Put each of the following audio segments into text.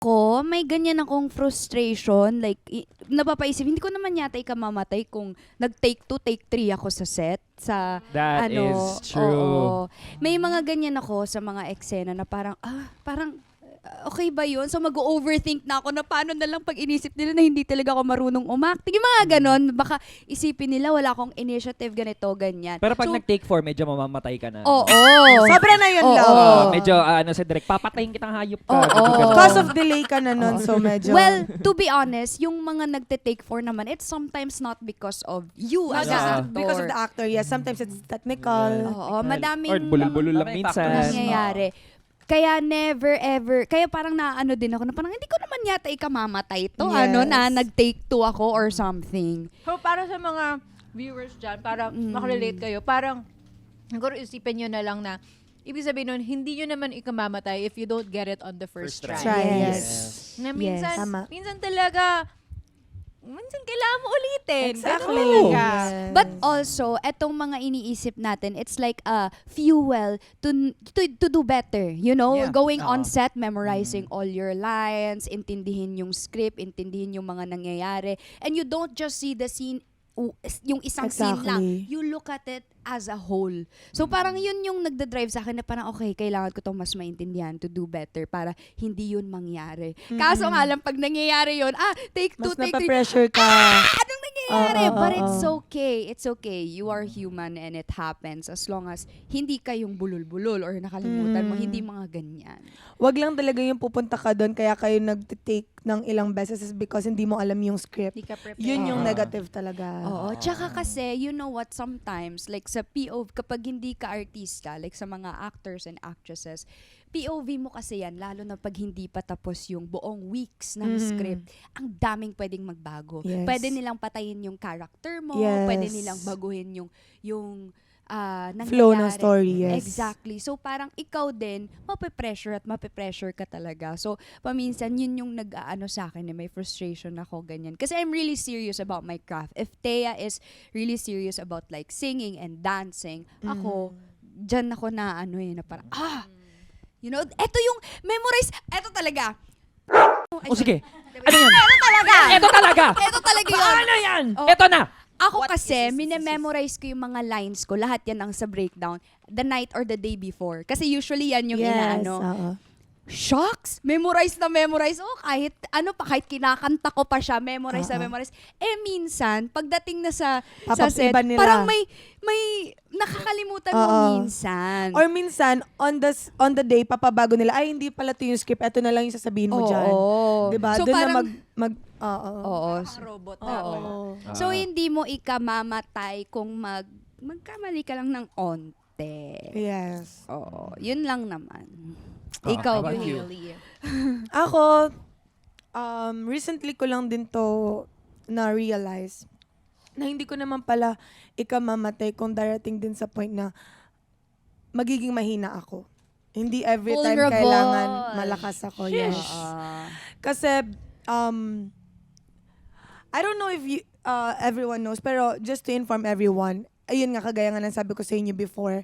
Ako, may ganyan akong frustration. Like, napapaisip, hindi ko naman yata ikamamatay kung nag-take 2, take 3 ako sa set. Sa, That is true. oo. May mga ganyan ako sa mga eksena na parang, okay ba yun? So mag-overthink na ako na paano na lang pag inisip nila na hindi talaga ako marunong umacting. Yung mga ganon, baka isipin nila wala akong initiative, ganito, ganyan. Pero pag So, nag-take 4, medyo mamamatay ka na. oo. Sobra na yun Oo. lang. Medyo, sa direct, papatayin kitang hayop ka. Oo. Medyo ganun. Cause of delay ka na nun, so medyo... Well, to be honest, yung mga nagte-take for naman, it's sometimes not because of you Not as just an actor. because of the actor, yes. Sometimes it's technical. Oo, madaming Or bulol-bulol lang Maraming minsan. factors. nangyayari. Kaya never ever, kaya parang naano din ako na parang hindi ko naman yata ikamamatay to, Yes. na nag-take 2 ako or something. So, para sa mga viewers dyan, para makarelate kayo, parang, siguro isipin nyo na lang na, ibig sabihin nun, hindi nyo naman ikamamatay if you don't get it on the first try. Try, yes. Na minsan, Yes. Tama. minsan talaga, minsan kailangan mo ulitin. Exactly. Ganun talaga. Yes. But also, etong mga iniisip natin, it's like a fuel to do better. You know, Yeah. going on Oo. set, memorizing all your lines, intindihin yung script, intindihin yung mga nangyayari. And you don't just see the scene, yung isang scene lang. Exactly. You look at it as a whole. So parang yun yung nagda-drive sa akin na parang okay, kailangan ko tong mas maintindihan to do better para hindi yun mangyari. Kaso nga lang, pag nangyayari yun, take 2, Mas take 3, napapressure ka. anong nangyayari? Oo, But oo, it's oo. okay. It's okay. You are human and it happens as long as hindi kayong bulol-bulol or nakalimutan mo, hindi mga ganyan. Wag lang talaga yung pupunta ka doon, kaya kayo nag-take ng ilang beses is because hindi mo alam yung script. Hindi ka prepared. Yun yung Oo. negative talaga. Oo. Tsaka kasi, you know what, sometimes, like sa POV, kapag hindi ka artista, like sa mga actors and actresses, POV mo kasi yan, lalo na pag hindi pa tapos yung buong weeks ng script, ang daming pwedeng magbago. Yes. Pwede nilang patayin yung character mo, Yes. pwede nilang baguhin yung Flow ng nangyayari. story, yes. Exactly. So parang ikaw din, mape-pressure at mape-pressure ka talaga. So paminsan yun yung nag-aano sa akin, may frustration ako ganyan. Kasi I'm really serious about my craft. If Thea is really serious about like singing and dancing, ako, dyan ako na na parang, you know, eto yung memorize, eto talaga. O sige, ano yan? Eto talaga. Ito talaga! Eto talaga yun. Paano yan? Oh. Ito na! Ako kasi, minememorize ko yung mga lines ko. Lahat yan ang sa breakdown. The night or the day before. Kasi usually yan yung inaano. oo. Shocks! Memorize na memorize. Kahit kahit kinakanta ko pa siya, memorize na Oo. memorize. Minsan, pagdating na sa set, Papag-iba nila. parang may nakakalimutan mo Oo. minsan. Or minsan, on the day, papabago nila, ay, hindi pala ito yung script, ito na lang yung sasabihin mo dyan. Oo. Diba? So Doon parang, na oo. oo. Robot Oo. na. Oo. So, hindi mo ikamamatay kung magkamali ka lang ng onte. Yes. Oo. Yun lang naman. Ah, Ikaw, how about you? Hailey. Ako, recently ko lang din to na-realize na hindi ko naman pala ikamamatay kung darating din sa point na magiging mahina ako. Hindi every time Vulnerable. kailangan malakas ako. Yes. Kasi, I don't know if you, everyone knows, pero just to inform everyone, ayun nga, kagaya nga ng sabi ko sa inyo before,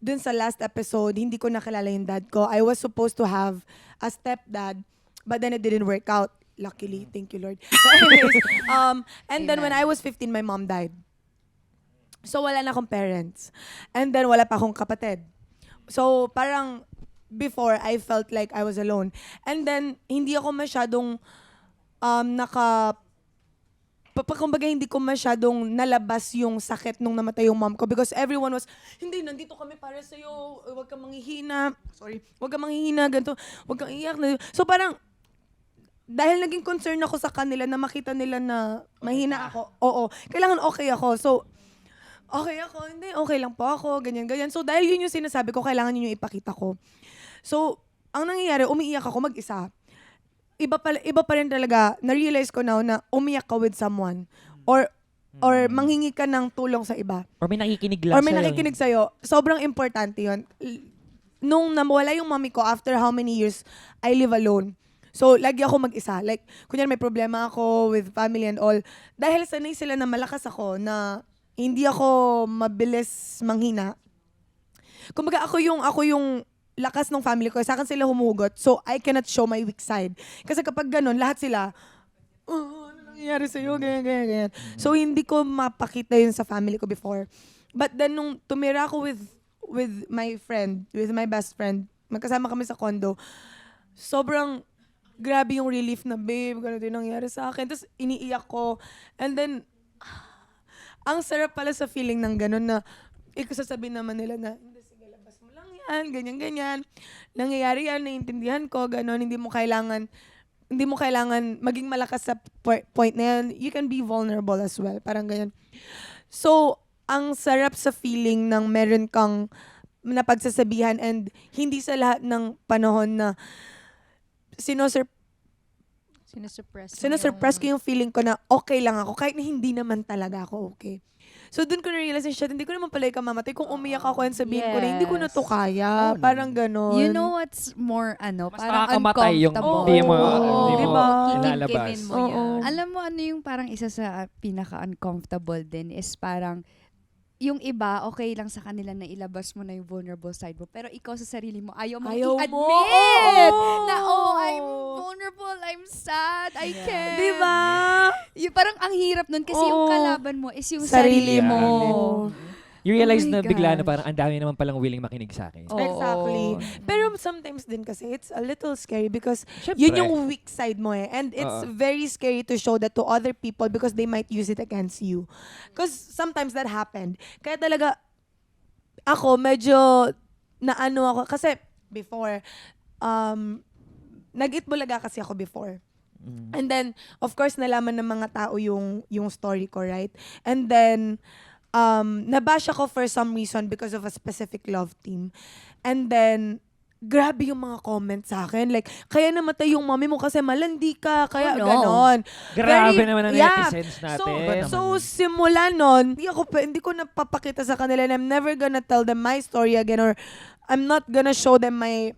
dun sa last episode, hindi ko nakilala yung dad ko. I was supposed to have a stepdad, but then it didn't work out. Luckily, thank you, Lord. But anyways, and then when I was 15, my mom died. So, wala na akong parents. And then, wala pa akong kapatid. So, parang, before, I felt like I was alone. And then, hindi ako masyadong kumbaga hindi ko masyadong nalabas yung sakit nung namatay yung mom ko because everyone was, hindi, nandito kami para sa'yo, huwag kang manghihina, huwag kang manghihina, ganito, huwag kang iyak. So parang, dahil naging concern ako sa kanila na makita nila na mahina ako, oo, kailangan okay ako. So, okay ako, hindi, okay lang po ako, ganyan. So dahil yun yung sinasabi ko, kailangan yun yung ipakita ko. So, ang nangyayari, umiiyak ako mag-isa. Iba pa rin talaga, na-realize ko now na umiyak ka with someone or manghingi ka ng tulong sa iba. Or may nakikinig lang Or may sa'yo. nakikinig sa'yo. Sobrang importante yun. Nung nawala yung mommy ko, after how many years, I live alone. So, lagi ako mag-isa. Like, kunyari may problema ako with family and all. Dahil sanay sila na malakas ako, na hindi ako mabilis manghina. Kumbaga, ako yung lakas ng family ko. Sa akin sila humugot. So, I cannot show my weak side. Kasi kapag ganun, lahat sila, ano nangyayari sa'yo? Ganyan, ganyan, ganyan. So, hindi ko mapakita yun sa family ko before. But then, nung tumira ako with my friend, with my best friend, magkasama kami sa condo, sobrang grabe yung relief na, babe, ganito yung nangyari sa akin. Tapos, iniiyak ko. And then, ang sarap pala sa feeling ng ganun na, sasabihin naman nila na, hindi, sige, labas mo lang yan, ganyan, ganyan. Nangyayari yan, naiintindihan ko, ganun, hindi mo kailangan maging malakas sa point na yan. You can be vulnerable as well. Parang ganyan. So, ang sarap sa feeling ng meron kang napagsasabihan and hindi sa lahat ng panahon na sinusurpress ko yung feeling ko na okay lang ako kahit na hindi naman talaga ako okay. So, dun ko na-realize na hindi ko naman pala ikamamatay. Kung umiyak ako and sabihin ko na, hindi ko na to kaya. Parang ganon. You know what's more, Mas parang nakakamatay yung uncomfortable. hindi mo, Oo. hindi mo Diba? ilalabas. Kikimkimin mo Oo. yan. Alam mo, ano yung parang isa sa pinaka-uncomfortable din is parang, yung iba, okay lang sa kanila na ilabas mo na yung vulnerable side mo. Pero ikaw sa sarili mo, ayaw mo i-admit Oo. na, I'm vulnerable, I'm sad, I can't. Diba? Yung parang ang hirap nun kasi yung Oo. kalaban mo is yung Sarili sarili mo. mo. You realize Oh my na bigla na gosh. parang ang dami naman palang willing makinig sa akin. Oo. Exactly. Pero sometimes din kasi it's a little scary because Syempre. yun yung weak side mo eh. And it's Oo. very scary to show that to other people because they might use it against you. Because sometimes that happened. Kaya talaga, ako medyo naano ako. Kasi before, nag-Itbulaga kasi ako before. And then, of course, nalaman ng mga tao yung story ko, right? And then, nabash ako for some reason because of a specific love team. And then, grabe yung mga comments sa akin. Like, kaya namatay yung mommy mo kasi malandi ka. Kaya Oh, no. ganon. Grabe naman ang netizens natin. So simula nun, hindi ko napapakita sa kanila and I'm never gonna tell them my story again or I'm not gonna show them my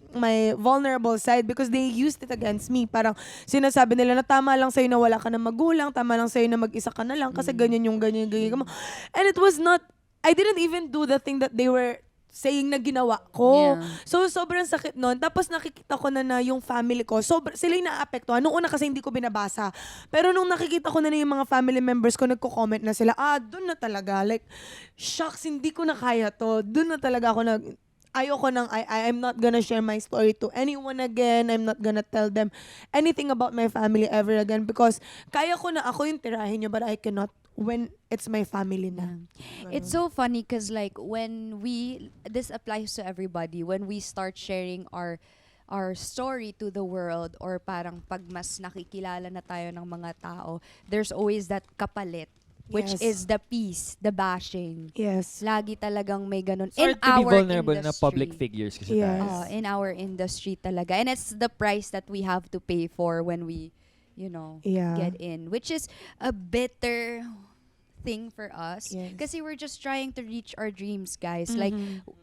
vulnerable side because they used it against me. Parang sinasabi nila na tama lang sa'yo na wala ka na magulang, tama lang sa'yo na mag-isa ka na lang kasi ganyan yung ganyan mo. And it was not, I didn't even do the thing that they were saying na ginawa ko. Yeah. So, sobrang sakit nun. Tapos nakikita ko na yung family ko, sila yung naapektuhan. Nung una kasi hindi ko binabasa. Pero nung nakikita ko na yung mga family members ko, nagko-comment na sila, dun na talaga. Like, shucks, hindi ko na kaya to. Dun na talaga ako ayoko nang, I'm not gonna share my story to anyone again. I'm not gonna tell them anything about my family ever again because kaya ko na ako yung tirahin nyo but I cannot when it's my family na. It's so funny because like this applies to everybody, when we start sharing our story to the world or parang pag mas nakikilala na tayo ng mga tao, there's always that kapalit, which Yes. is the peace, the bashing. Yes. Lagi talagang may ganun. It's hard to be vulnerable na industry. public figures kasi Yes. tayo. In our industry talaga. And it's the price that we have to pay for when we, Yeah. get in. Which is a bitter thing for us. Yes. Kasi we're just trying to reach our dreams, guys. Like,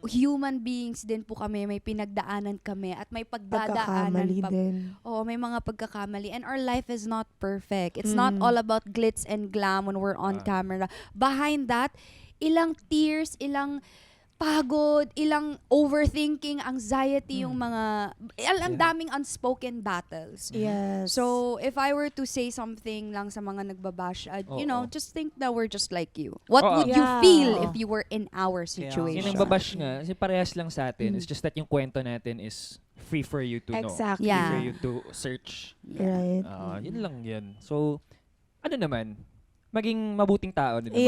human beings din po kami. May pinagdaanan kami at may pagdadaanan Pagkakamali pa. din. Oo, may mga pagkakamali. And our life is not perfect. It's not all about glitz and glam when we're on camera. Behind that, ilang tears, ilang pagod, ilang overthinking, anxiety, yung mga, ang daming unspoken battles. Yes. So, if I were to say something lang sa mga nagbabash, Oo. just think that we're just like you. What Oo. would you Yeah. feel Oo. if you were in our situation? Yung babash nga, kasi parehas lang sa atin. It's just that yung kwento natin is free for you to know. Exactly. Free Yeah. for you to search. Right. Yun lang yun. So, ano naman, maging mabuting tao din naman.